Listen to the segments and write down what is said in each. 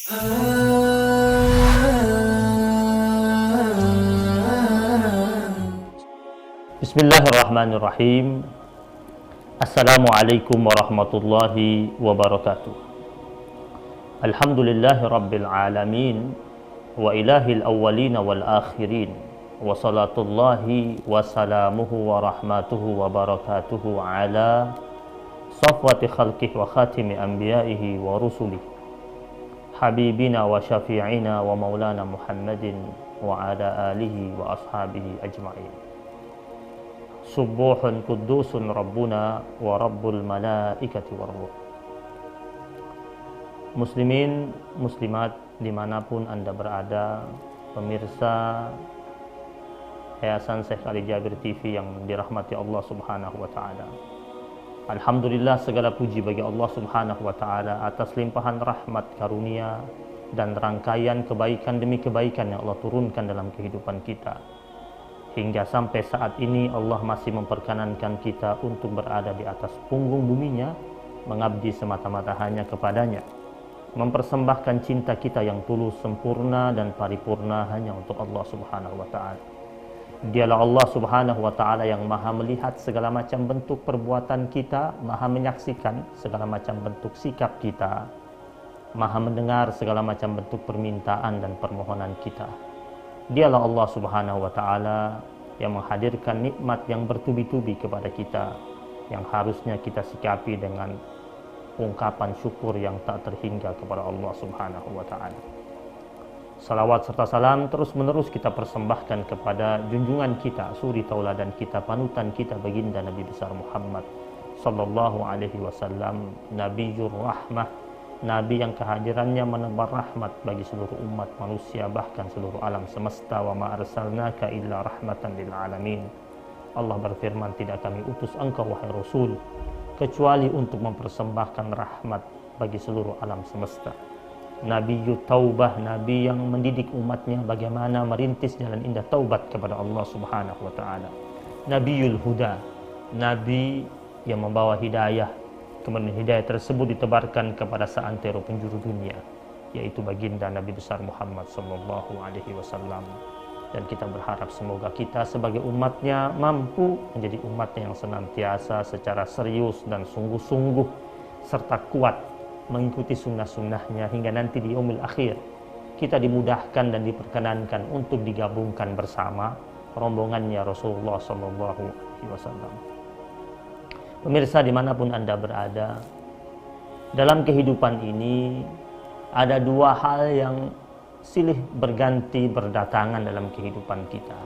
Bismillahirrahmanirrahim. Assalamualaikum warahmatullahi wabarakatuh. Alhamdulillahi rabbil alamin wa ilahil awwalin wal akhirin wa salatullahi wa salamuhu wa rahmatuhu wa barakatuhu ala safwati khalqihi wa khatimi anbiya'ihi wa rusulihi habibina wa syafi'ina wa maulana Muhammadin wa ala alihi wa ashabihi ajma'in. Subuhun kudusun Rabbuna wa Rabbul malaikati warruh. Muslimin, muslimat dimanapun Anda berada, pemirsa Yayasan Syekh Ali Jabir TV yang dirahmati Allah Subhanahu wa Ta'ala. Alhamdulillah, segala puji bagi Allah Subhanahu wa Ta'ala atas limpahan rahmat karunia dan rangkaian kebaikan demi kebaikan yang Allah turunkan dalam kehidupan kita. Hingga sampai saat ini Allah masih memperkenankan kita untuk berada di atas punggung buminya, mengabdi semata-mata hanya kepadanya, mempersembahkan cinta kita yang tulus, sempurna dan paripurna hanya untuk Allah Subhanahu wa Ta'ala. Dialah Allah Subhanahu wa Ta'ala yang maha melihat segala macam bentuk perbuatan kita, maha menyaksikan segala macam bentuk sikap kita, maha mendengar segala macam bentuk permintaan dan permohonan kita. Dialah Allah Subhanahu wa Ta'ala yang menghadirkan nikmat yang bertubi-tubi kepada kita, yang harusnya kita sikapi dengan ungkapan syukur yang tak terhingga kepada Allah Subhanahu wa Ta'ala. Salawat serta salam terus-menerus kita persembahkan kepada junjungan kita, suri tauladan kita, panutan kita, baginda Nabi besar Muhammad sallallahu alaihi wasallam, Nabiyur Rahmah, Nabi yang kehadirannya menebar rahmat bagi seluruh umat manusia, bahkan seluruh alam semesta. Wa ma arsalnaka illa rahmatan lil alamin. Allah berfirman, tidak kami utus engkau wahai Rasul kecuali untuk mempersembahkan rahmat bagi seluruh alam semesta. Nabiyut Taubah, Nabi yang mendidik umatnya bagaimana merintis jalan indah taubat kepada Allah Subhanahu wa Ta'ala. Nabiyul Huda, Nabi yang membawa hidayah, kemudian hidayah tersebut ditebarkan kepada seantero penjuru dunia, yaitu baginda Nabi besar Muhammad sallallahu alaihi wasallam. Dan kita berharap semoga kita sebagai umatnya mampu menjadi umatnya yang senantiasa secara serius dan sungguh-sungguh serta kuat mengikuti sunnah-sunnahnya hingga nanti di yaumil akhir kita dimudahkan dan diperkenankan untuk digabungkan bersama rombongannya Rasulullah sallallahu alaihi wasallam. Pemirsa dimanapun Anda berada, dalam kehidupan ini ada dua hal yang silih berganti berdatangan dalam kehidupan kita.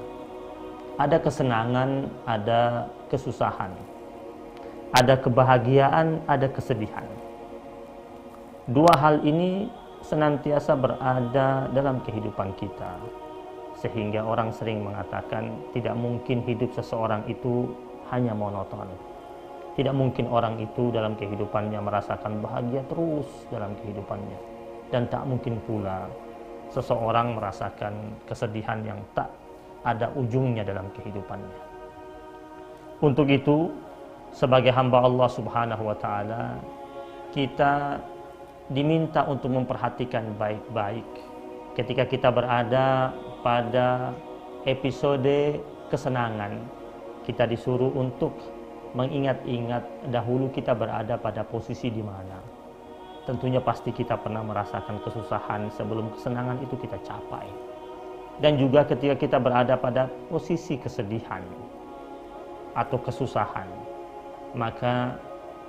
Ada kesenangan, ada kesusahan. Ada kebahagiaan, ada kesedihan. Dua hal ini senantiasa berada dalam kehidupan kita, sehingga orang sering mengatakan tidak mungkin hidup seseorang itu hanya monoton. Tidak mungkin orang itu dalam kehidupannya merasakan bahagia terus dalam kehidupannya. Dan tak mungkin pula seseorang merasakan kesedihan yang tak ada ujungnya dalam kehidupannya. Untuk itu, sebagai hamba Allah Subhanahu wa Ta'ala, kita diminta untuk memperhatikan baik-baik ketika kita berada pada episode kesenangan. Kita disuruh untuk mengingat-ingat dahulu kita berada pada posisi di mana. Tentunya pasti kita pernah merasakan kesusahan sebelum kesenangan itu kita capai. Dan juga ketika kita berada pada posisi kesedihan atau kesusahan, maka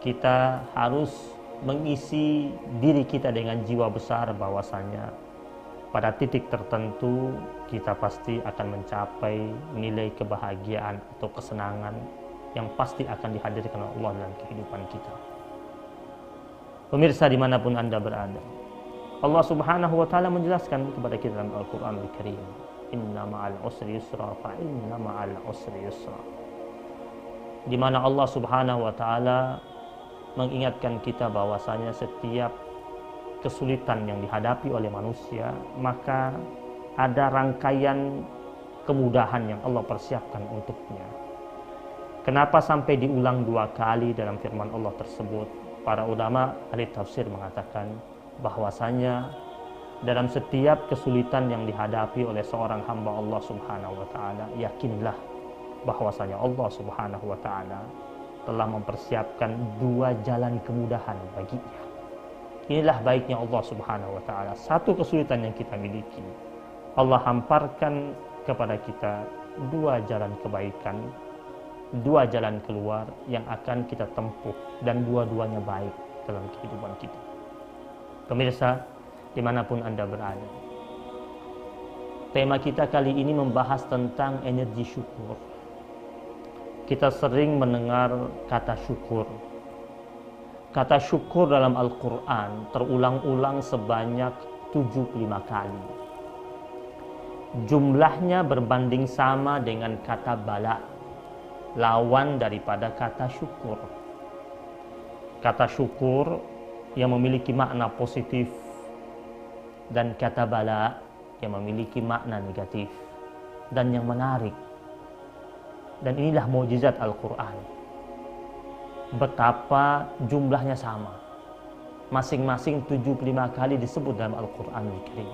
kita harus mengisi diri kita dengan jiwa besar bahwasanya pada titik tertentu kita pasti akan mencapai nilai kebahagiaan atau kesenangan yang pasti akan dihadirkan oleh Allah dalam kehidupan kita. Pemirsa dimanapun Anda berada, Allah Subhanahu wa Ta'ala menjelaskan kepada kita dalam Al-Quranul Karim, inna ma'al usri yusra fa inna ma'al usri yusra, di mana Allah Subhanahu wa Ta'ala mengingatkan kita bahwasanya setiap kesulitan yang dihadapi oleh manusia, maka ada rangkaian kemudahan yang Allah persiapkan untuknya. Kenapa sampai diulang dua kali dalam firman Allah tersebut? Para ulama ahli tafsir mengatakan bahwasanya dalam setiap kesulitan yang dihadapi oleh seorang hamba Allah Subhanahu wa taala, yakinlah bahwasanya Allah Subhanahu wa taala telah mempersiapkan dua jalan kemudahan baginya. Inilah baiknya Allah Subhanahu wa taala. Satu kesulitan yang kita miliki, Allah hamparkan kepada kita dua jalan kebaikan, dua jalan keluar yang akan kita tempuh, dan dua-duanya baik dalam kehidupan kita. Pemirsa, dimanapun Anda berada, tema kita kali ini membahas tentang energi syukur. Kita sering mendengar kata syukur. Kata syukur dalam Al-Quran terulang-ulang sebanyak 75 kali. Jumlahnya berbanding sama dengan kata bala, lawan daripada kata syukur. Kata syukur yang memiliki makna positif dan kata bala yang memiliki makna negatif dan yang menarik. Dan inilah mukjizat Al-Quran. Betapa jumlahnya sama. Masing-masing 75 kali disebut dalam Al-Quranul Karim.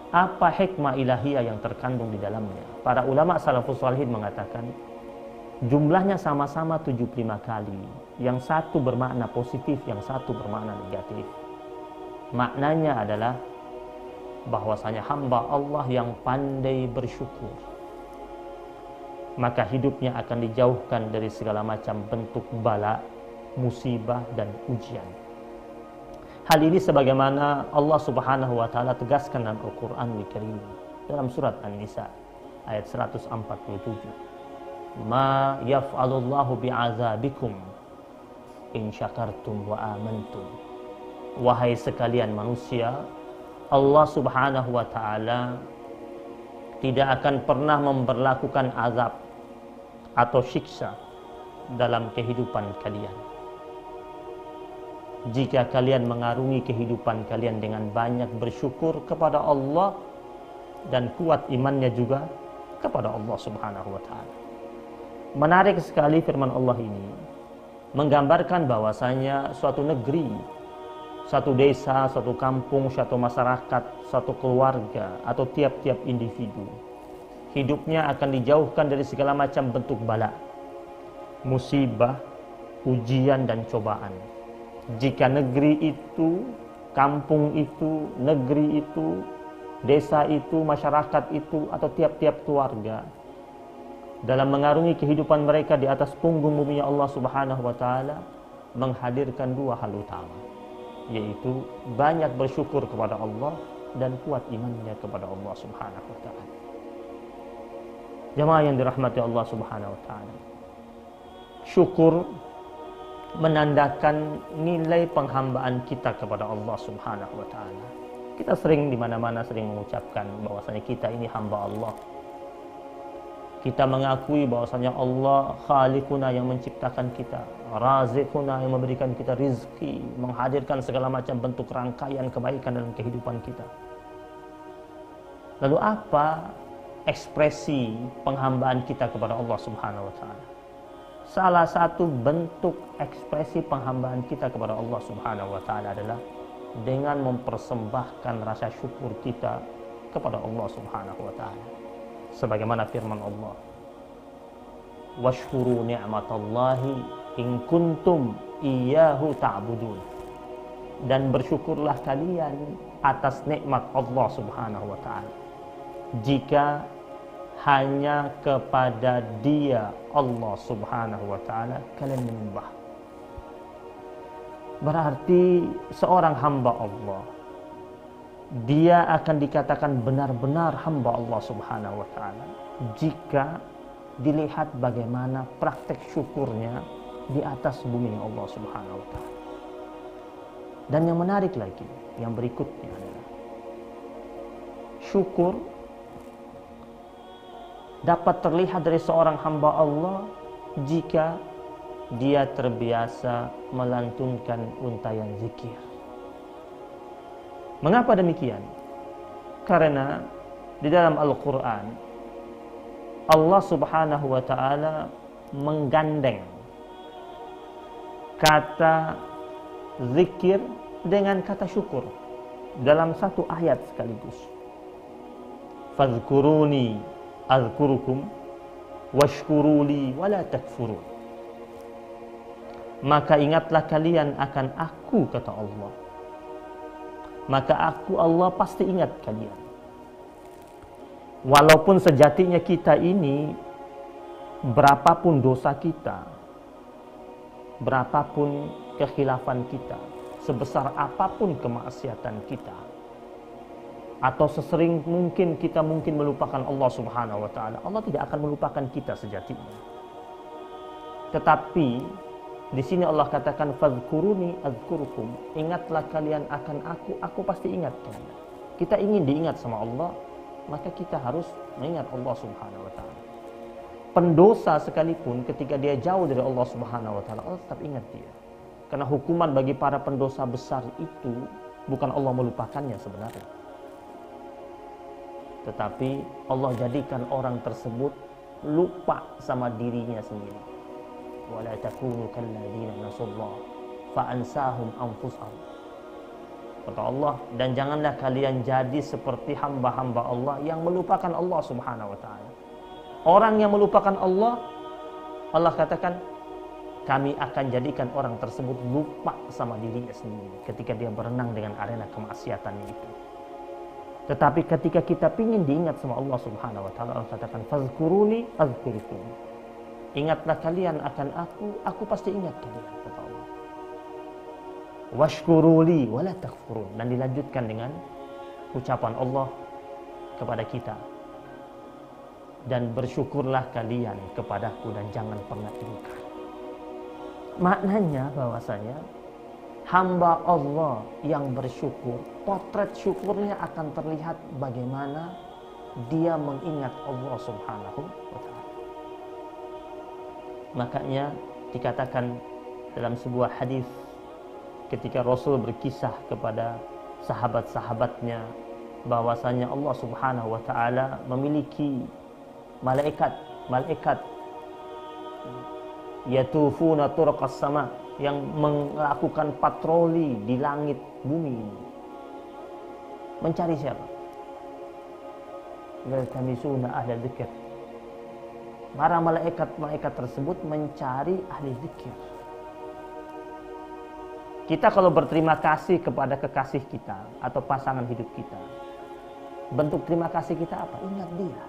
Apa hikmah ilahiyah yang terkandung di dalamnya? Para ulama salafus shalihin mengatakan jumlahnya sama-sama 75 kali. Yang satu bermakna positif, yang satu bermakna negatif. Maknanya adalah bahwasanya hamba Allah yang pandai bersyukur, maka hidupnya akan dijauhkan dari segala macam bentuk bala, musibah, dan ujian. Hal ini sebagaimana Allah Subhanahu wa taala tegaskan dalam Al-Qur'anul Karim dalam surat An-Nisa ayat 147. Ma yaf'alullahu bi'azabikum in syakartum wa amantum. Wahai sekalian manusia, Allah Subhanahu wa taala tidak akan pernah memberlakukan azab atau siksa dalam kehidupan kalian jika kalian mengarungi kehidupan kalian dengan banyak bersyukur kepada Allah dan kuat imannya juga kepada Allah Subhanahu wa taala. Menarik sekali firman Allah ini menggambarkan bahwasanya suatu negeri, satu desa, suatu kampung, suatu masyarakat, suatu keluarga atau tiap-tiap individu hidupnya akan dijauhkan dari segala macam bentuk bala, musibah, ujian, dan cobaan. Jika negeri itu, kampung itu, negeri itu, desa itu, masyarakat itu, atau tiap-tiap keluarga dalam mengarungi kehidupan mereka di atas punggung bumi Allah Subhanahu wa taala menghadirkan dua hal utama, yaitu banyak bersyukur kepada Allah dan kuat imannya kepada Allah Subhanahu wa taala. Jemaah yang dirahmati Allah Subhanahu wa taala, syukur menandakan nilai penghambaan kita kepada Allah Subhanahu wa taala. Kita sering di mana-mana sering mengucapkan bahwasanya kita ini hamba Allah. Kita mengakui bahwasanya Allah Khaliquna yang menciptakan kita, Raziquna yang memberikan kita rizki, menghadirkan segala macam bentuk rangkaian kebaikan dalam kehidupan kita. Lalu apa ekspresi penghambaan kita kepada Allah Subhanahu wa taala? Salah satu bentuk ekspresi penghambaan kita kepada Allah Subhanahu wa taala adalah dengan mempersembahkan rasa syukur kita kepada Allah Subhanahu wa taala. Sebagaimana firman Allah, washkuru ni'matallahi in kuntum iyyahu ta'budun. Dan bersyukurlah kalian atas nikmat Allah Subhanahu wa taala jika hanya kepada Dia Allah Subhanahu wa taala kalian menyembah. Berarti seorang hamba Allah, dia akan dikatakan benar-benar hamba Allah Subhanahu wa taala jika dilihat bagaimana praktek syukurnya di atas bumi Allah Subhanahu wa taala. Dan yang menarik lagi, yang berikutnya adalah syukur dapat terlihat dari seorang hamba Allah jika dia terbiasa melantunkan untayan zikir. Mengapa demikian? Karena di dalam Al-Quran Allah Subhanahu wa taala menggandeng kata zikir dengan kata syukur. dalam satu ayat sekaligus. Fadhkuruni azkurukum washkuruli wala takfurun. Maka ingatlah kalian akan aku, kata Allah. Maka aku, Allah, pasti ingat kalian. Walaupun sejatinya kita ini, berapapun dosa kita, berapapun kekhilafan kita, sebesar apapun kemaksiatan kita, atau sesering mungkin kita melupakan Allah Subhanahu wa taala, Allah tidak akan melupakan kita sejatinya. Tetapi di sini Allah katakan fadhkuruni azkurukum, ingatlah kalian akan aku pasti ingat kalian. Kita ingin diingat sama Allah, maka kita harus mengingat Allah Subhanahu wa taala. Pendosa sekalipun ketika dia jauh dari Allah Subhanahu wa taala, Allah tetap ingat dia. Karena hukuman bagi para pendosa besar itu bukan Allah melupakannya sebenarnya, tetapi Allah jadikan orang tersebut lupa sama dirinya sendiri. Wala takunu kalladzina nasullah fa ansahum anfusahum. Kata Allah, dan janganlah kalian jadi seperti hamba-hamba Allah yang melupakan Allah Subhanahu wa taala. Orang yang melupakan Allah, Allah katakan kami akan jadikan orang tersebut lupa sama dirinya sendiri ketika dia berenang dengan arena kemaksiatannya itu. Tetapi ketika kita ingin diingat sama Allah Subhanahu wa taala, Allah katakan fazkuruni azkurukum. Ingatlah kalian akan aku pasti ingat kalian, kata Allah. Washkuruli wala takfurun. Dan dilanjutkan dengan ucapan Allah kepada kita, dan bersyukurlah kalian kepadaku dan jangan pernah ingkar. Maknanya bahwasanya hamba Allah yang bersyukur, potret syukurnya akan terlihat bagaimana dia mengingat Allah Subhanahu wa taala. Makanya dikatakan dalam sebuah hadis ketika Rasul berkisah kepada sahabat-sahabatnya bahwasanya Allah Subhanahu wa taala memiliki malaikat yatufuna turqas sama, yang melakukan patroli di langit bumi ini. Mencari siapa? Yaltamisuna ahla dzikr. Para malaikat tersebut mencari ahli zikir. Kita kalau berterima kasih kepada kekasih kita atau pasangan hidup kita, bentuk terima kasih kita apa? Ingat dia.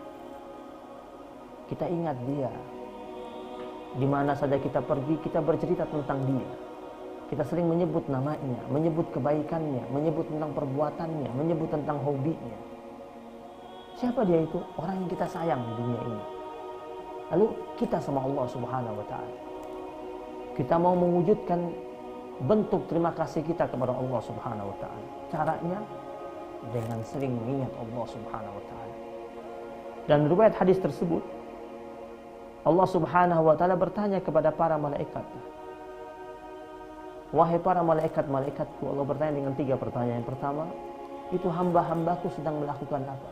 Kita ingat dia. Di mana saja kita pergi, kita bercerita tentang dia. Kita sering menyebut namanya, menyebut kebaikannya, menyebut tentang perbuatannya, menyebut tentang hobinya. Siapa dia itu? Orang yang kita sayang di dunia ini. Lalu kita sama Allah Subhanahu wa taala, kita mau mewujudkan bentuk terima kasih kita kepada Allah Subhanahu wa taala. Caranya dengan sering mengingat Allah Subhanahu wa taala. Dan riwayat hadis tersebut, Allah Subhanahu wa taala bertanya kepada para malaikat, wahai para malaikat-malaikatku, Allah bertanya dengan 3 pertanyaan. Yang pertama, itu hamba-hambaku sedang melakukan apa?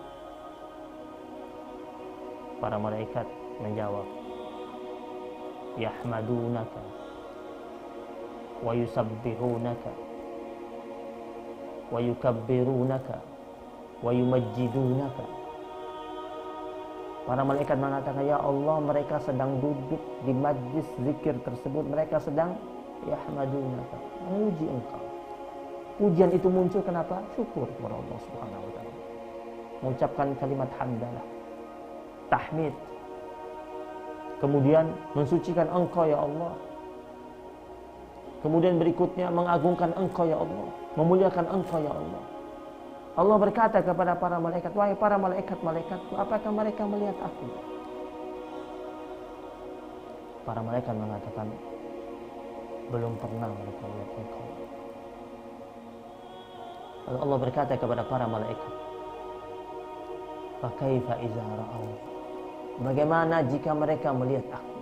Para malaikat menjawab, yahmadunaka wa yusabbihunaka wa yukabbirunaka wa yumajjidunaka. Para malaikat mengatakan, ya Allah, mereka sedang duduk di majlis zikir tersebut, mereka sedang yahmadunaka, memuji engkau. Pujian itu muncul kenapa? Syukur kepada Allah Subhanahu wa taala. Mengucapkan kalimat hamdalah, tahmid, kemudian mensucikan engkau ya Allah, kemudian berikutnya mengagungkan engkau ya Allah, memuliakan engkau ya Allah. Allah berkata kepada para malaikat, wahai para malaikat-malaikatku, apakah mereka melihat aku? Para malaikat mengatakan, belum pernah mereka melihat engkau. Lalu Allah berkata kepada para malaikat, fa kaifa idza ra'au, bagaimana jika mereka melihat aku?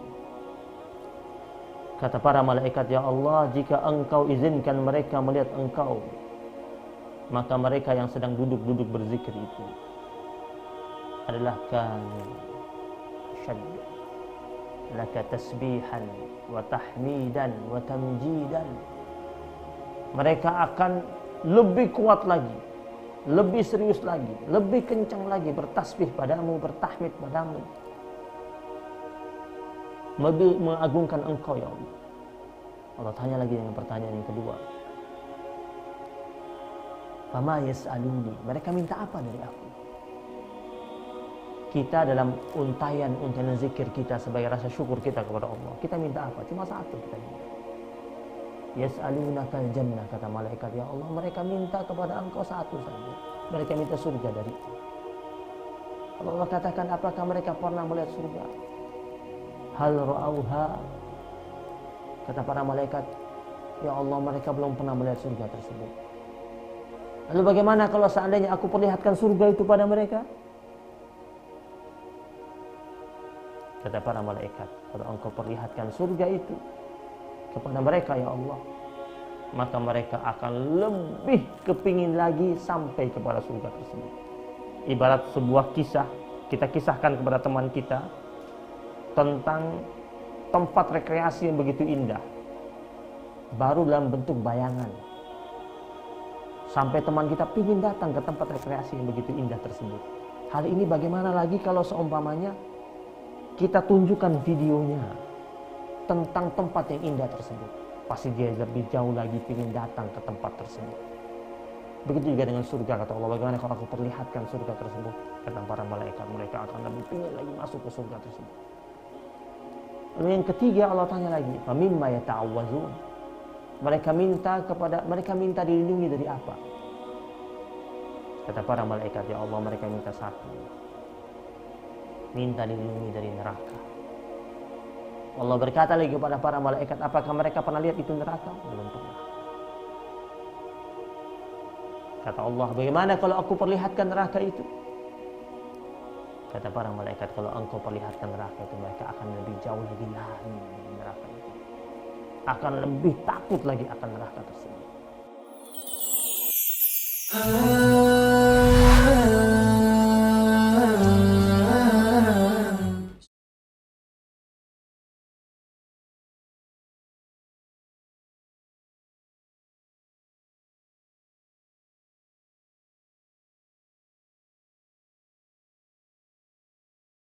Kata para malaikat, ya Allah, jika engkau izinkan mereka melihat engkau, maka mereka yang sedang duduk-duduk berzikir itu adalah kanu syadda laka tasbihan wa tahmidan wa tamjidan. Mereka akan lebih kuat lagi lebih serius lagi, lebih kencang lagi bertasbih padamu, bertahmid padamu, lebih mengagungkan Engkau ya Allah. Allah tanya lagi dengan pertanyaan yang kedua. Fama yas'aluni, mereka minta apa dari aku? Kita dalam untayan zikir kita sebagai rasa syukur kita kepada Allah, kita minta apa? Cuma satu kita minta. Yas'alunaka jannah, kata malaikat, ya Allah, mereka minta kepada Engkau satu saja. Mereka minta surga dari Allah katakan, apakah mereka pernah melihat surga? Hal ra'auha, kata para malaikat, ya Allah, mereka belum pernah melihat surga tersebut. Lalu bagaimana kalau seandainya aku perlihatkan surga itu pada mereka? Kata para malaikat, kalau Engkau perlihatkan surga itu kepada mereka ya Allah, maka mereka akan lebih kepingin lagi sampai kepada surga tersebut. Ibarat sebuah kisah, kita kisahkan kepada teman kita tentang tempat rekreasi yang begitu indah, baru dalam bentuk bayangan, sampai teman kita pingin datang ke tempat rekreasi yang begitu indah tersebut. Hal ini bagaimana lagi kalau seumpamanya kita tunjukkan videonya tentang tempat yang indah tersebut, pasti dia lebih jauh lagi ingin datang ke tempat tersebut. Begitu juga dengan surga, kata Allah, bagaimana kalau aku perlihatkan surga tersebut? Kata para malaikat, mereka akan lebih ingin lagi masuk ke surga tersebut. Lalu yang ketiga Allah tanya lagi, famimma yata'awwazun, mereka minta dilindungi dari apa? Kata para malaikat, ya Allah, mereka minta satu, minta dilindungi dari neraka. Allah berkata lagi kepada para malaikat, apakah mereka pernah lihat itu neraka? Belum pernah. Kata Allah, bagaimana kalau aku perlihatkan neraka itu? Kata para malaikat, kalau engkau perlihatkan neraka itu, mereka akan lebih jauh lagi lari dari neraka itu, akan lebih takut lagi akan neraka tersebut.